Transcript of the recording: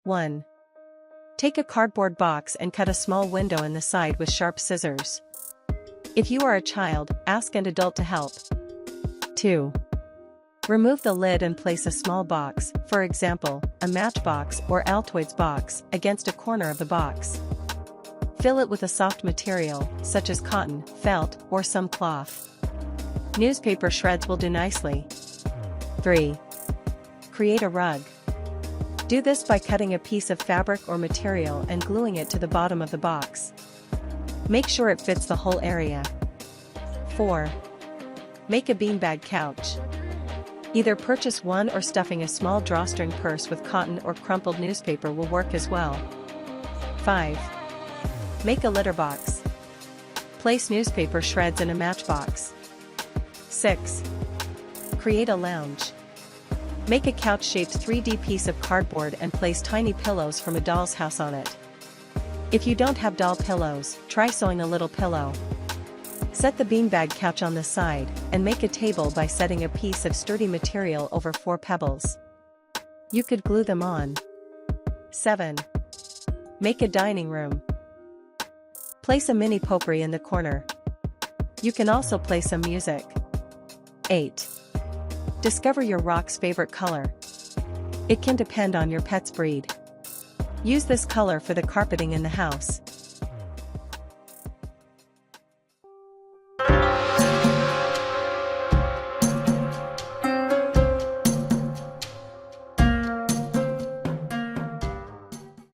1. Take a cardboard box and cut a small window in the side with sharp scissors. If you are a child, ask an adult to help. 2. Remove the lid and place a small box, for example, a matchbox or Altoids box, against a corner of the box. Fill it with a soft material, such as cotton, felt, or some cloth. Newspaper shreds will do nicely. 3. Create a rug. Do this by cutting a piece of fabric or material and gluing it to the bottom of the box. Make sure it fits the whole area. 4. Make a beanbag couch. Either purchase one or stuffing a small drawstring purse with cotton or crumpled newspaper will work as well. 5. Make a litter box. Place newspaper shreds in a matchbox. 6. Create a lounge. Make a couch-shaped 3D piece of cardboard and place tiny pillows from a doll's house on it. If you don't have doll pillows, try sewing a little pillow. Set the beanbag couch on the side, and make a table by setting a piece of sturdy material over 4 pebbles. You could glue them on. 7. Make a dining room. Place a mini potpourri in the corner. You can also play some music. 8. Discover your rock's favorite color. It can depend on your pet's breed. Use this color for the carpeting in the house.